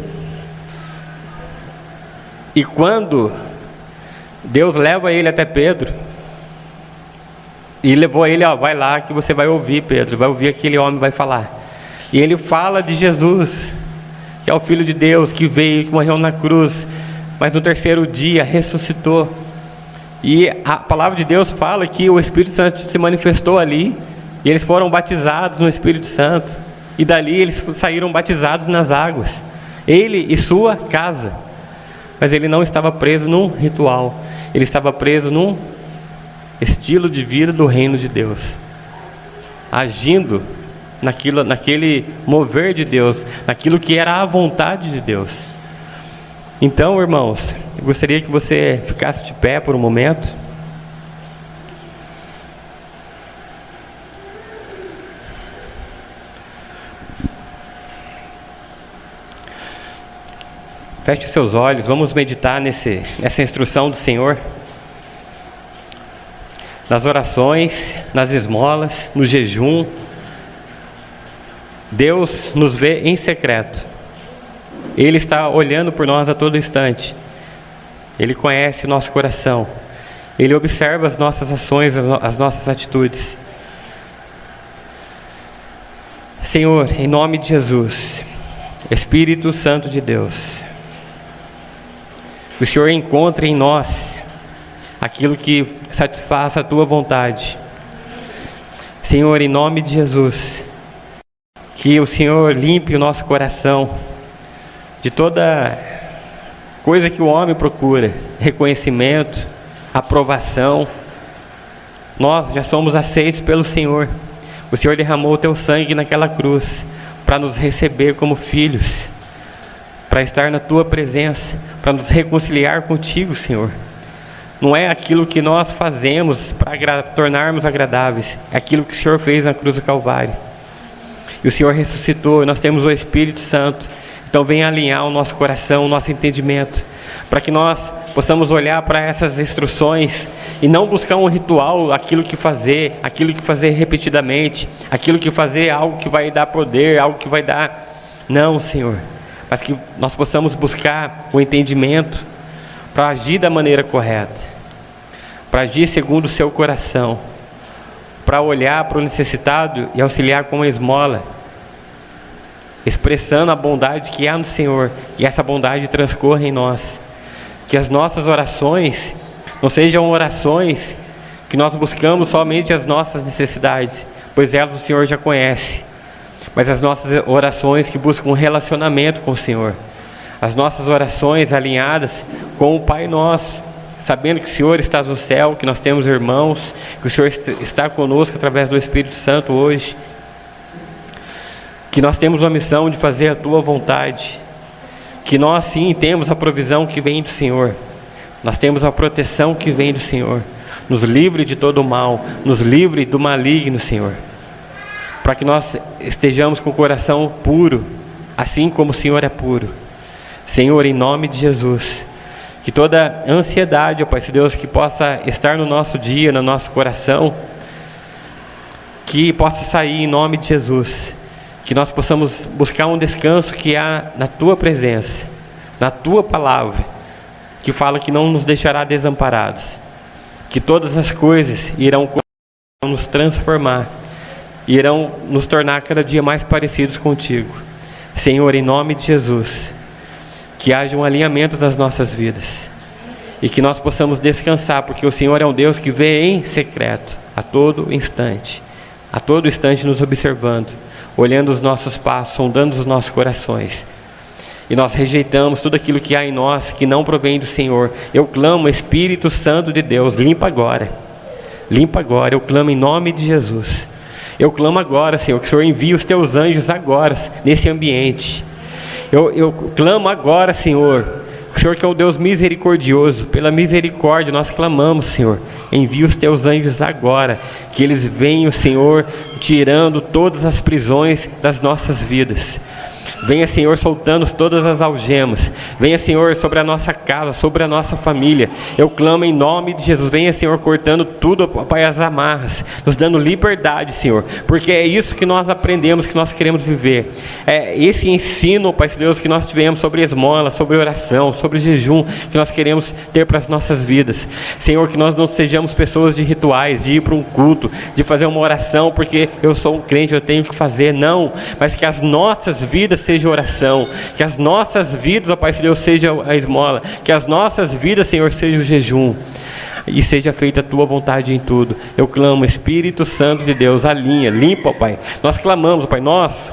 E quando Deus leva ele até Pedro, e levou ele: vai lá que você vai ouvir, Pedro, vai ouvir aquele homem vai falar. E ele fala de Jesus, que é o Filho de Deus, que veio, que morreu na cruz, mas no terceiro dia ressuscitou. E a palavra de Deus fala que o Espírito Santo se manifestou ali, e eles foram batizados no Espírito Santo, e dali eles saíram batizados nas águas, ele e sua casa. Mas ele não estava preso num ritual, ele estava preso num estilo de vida do reino de Deus, agindo naquele mover de Deus, naquilo que era a vontade de Deus. Então, irmãos, eu gostaria que você ficasse de pé por um momento. Feche seus olhos, vamos meditar nessa instrução do Senhor. Nas orações, nas esmolas, no jejum. Deus nos vê em secreto. Ele está olhando por nós a todo instante. Ele conhece nosso coração. Ele observa as nossas ações, as nossas atitudes. Senhor, em nome de Jesus, Espírito Santo de Deus, o Senhor encontre em nós aquilo que satisfaça a Tua vontade. Senhor, em nome de Jesus, que o Senhor limpe o nosso coração de toda coisa que o homem procura, reconhecimento, aprovação. Nós já somos aceitos pelo Senhor. O Senhor derramou o Teu sangue naquela cruz para nos receber como filhos, para estar na Tua presença, para nos reconciliar contigo, Senhor. Não é aquilo que nós fazemos para tornarmos agradáveis, é aquilo que o Senhor fez na cruz do Calvário. E o Senhor ressuscitou, e nós temos o Espírito Santo. Então venha alinhar o nosso coração, o nosso entendimento, para que nós possamos olhar para essas instruções e não buscar um ritual, aquilo que fazer repetidamente, aquilo que fazer algo que vai dar poder, algo que vai dar... Não, Senhor, mas que nós possamos buscar o entendimento para agir da maneira correta, para agir segundo o Seu coração, para olhar para o necessitado e auxiliar com a esmola, expressando a bondade que há no Senhor, e essa bondade transcorra em nós. Que as nossas orações Não sejam orações que nós buscamos somente as nossas necessidades, pois elas o Senhor já conhece. Mas as nossas orações que buscam um relacionamento com o Senhor. As nossas orações alinhadas com o Pai Nosso, sabendo que o Senhor está no céu, que nós temos irmãos, que o Senhor está conosco através do Espírito Santo hoje. Que nós temos uma missão de fazer a Tua vontade. Que nós sim temos a provisão que vem do Senhor. Nós temos a proteção que vem do Senhor. Nos livre de todo o mal, nos livre do maligno, Senhor. Para que nós estejamos com o coração puro, assim como o Senhor é puro. Senhor, em nome de Jesus, que toda ansiedade, ó Pai Deus, que possa estar no nosso dia, no nosso coração, que possa sair em nome de Jesus. Que nós possamos buscar um descanso que há na Tua presença, na Tua palavra, que fala que não nos deixará desamparados. Que todas as coisas irão nos transformar, irão nos tornar cada dia mais parecidos contigo. Senhor, em nome de Jesus, que haja um alinhamento das nossas vidas e que nós possamos descansar, porque o Senhor é um Deus que vê em secreto, a todo instante nos observando, olhando os nossos passos, sondando os nossos corações. E nós rejeitamos tudo aquilo que há em nós que não provém do Senhor. Eu clamo, Espírito Santo de Deus, limpa agora, eu clamo em nome de Jesus. Eu clamo agora, Senhor, que o Senhor envie os Teus anjos agora nesse ambiente. Eu clamo agora, Senhor, o Senhor que é o Deus misericordioso, pela misericórdia nós clamamos, Senhor, envia os Teus anjos agora, que eles venham, Senhor, tirando todas as prisões das nossas vidas. Venha, Senhor, soltando todas as algemas. Venha, Senhor, sobre a nossa casa, sobre a nossa família. Eu clamo em nome de Jesus. Venha, Senhor, cortando tudo, Pai, as amarras, nos dando liberdade, Senhor, porque é isso que nós aprendemos, que nós queremos viver. É esse ensino, Pai Deus, que nós tivemos sobre esmola, sobre oração, sobre jejum, que nós queremos ter para as nossas vidas. Senhor, que nós não sejamos pessoas de rituais, de ir para um culto, de fazer uma oração porque eu sou um crente, eu tenho que fazer. Não, mas que as nossas vidas seja oração, que as nossas vidas, ó Pai Deus, seja a esmola, que as nossas vidas, Senhor, seja o jejum, e seja feita a Tua vontade em tudo. Eu clamo, Espírito Santo de Deus, alinha, limpa, ó Pai. Nós clamamos, ó Pai, nós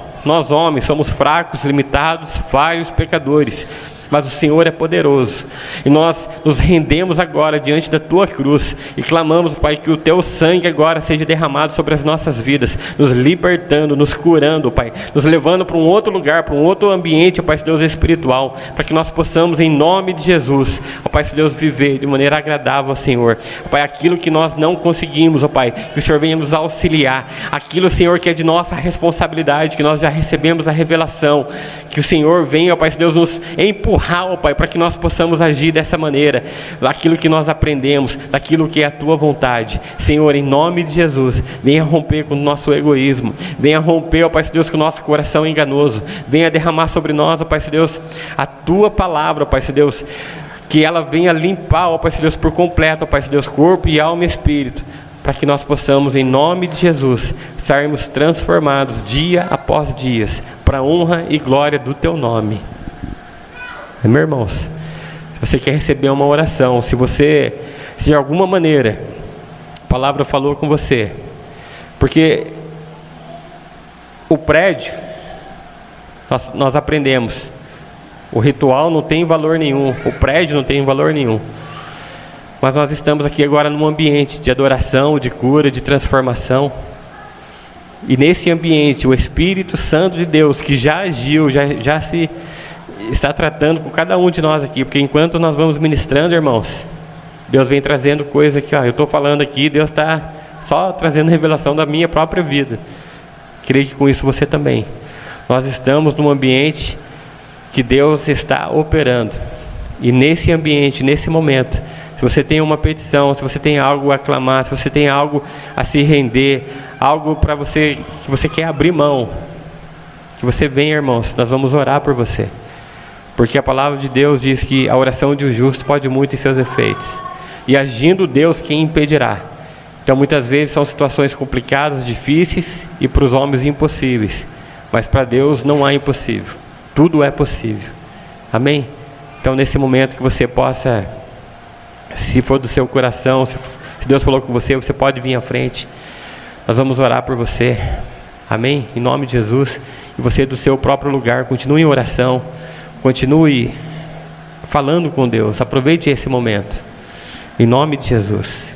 homens somos fracos, limitados, falhos, pecadores, mas o Senhor é poderoso, e nós nos rendemos agora diante da Tua cruz, e clamamos, Pai, que o Teu sangue agora seja derramado sobre as nossas vidas, nos libertando, nos curando, Pai, nos levando para um outro lugar, para um outro ambiente, ó Pai Deus, espiritual, para que nós possamos, em nome de Jesus, ó Pai Deus, viver de maneira agradável ao Senhor. Ó Pai, aquilo que nós não conseguimos, ó Pai, que o Senhor venha nos auxiliar, aquilo, Senhor, que é de nossa responsabilidade, que nós já recebemos a revelação, que o Senhor venha, ó Pai Deus, nos empurrar, ó Pai, para que nós possamos agir dessa maneira, daquilo que nós aprendemos, daquilo que é a Tua vontade. Senhor, em nome de Jesus, venha romper com o nosso egoísmo, venha romper, ó Pai Deus, com o nosso coração enganoso, venha derramar sobre nós, ó Pai Deus, a Tua palavra, ó Pai Deus, que ela venha limpar, ó Pai Deus, por completo, ó Pai Deus, corpo e alma e espírito, para que nós possamos, em nome de Jesus, sermos transformados dia após dia, para a honra e glória do Teu nome. Meus irmãos, se você quer receber uma oração, se de alguma maneira a palavra falou com você, porque o prédio, nós aprendemos, o ritual não tem valor nenhum, o prédio não tem valor nenhum, mas nós estamos aqui agora num ambiente de adoração, de cura, de transformação, e nesse ambiente o Espírito Santo de Deus, que já agiu, já se está tratando com cada um de nós aqui, porque enquanto nós vamos ministrando, irmãos, Deus vem trazendo coisa que, eu estou falando aqui, Deus está só trazendo revelação da minha própria vida. Creio que com isso você também. Nós estamos num ambiente que Deus está operando, e nesse ambiente, nesse momento, se você tem uma petição, se você tem algo a clamar, se você tem algo a se render, algo para você, que você quer abrir mão, que você venha, irmãos, nós vamos orar por você. Porque a palavra de Deus diz que a oração de um justo pode muito em seus efeitos. E agindo Deus, quem impedirá? Então muitas vezes são situações complicadas, difíceis e para os homens impossíveis. Mas para Deus não há impossível. Tudo é possível. Amém? Então nesse momento que você possa Se for do seu coração, se Deus falou com você, você pode vir à frente. Nós vamos orar por você. Amém? Em nome de Jesus. E você do seu próprio lugar, continue em oração. Continue falando com Deus. Aproveite esse momento. Em nome de Jesus.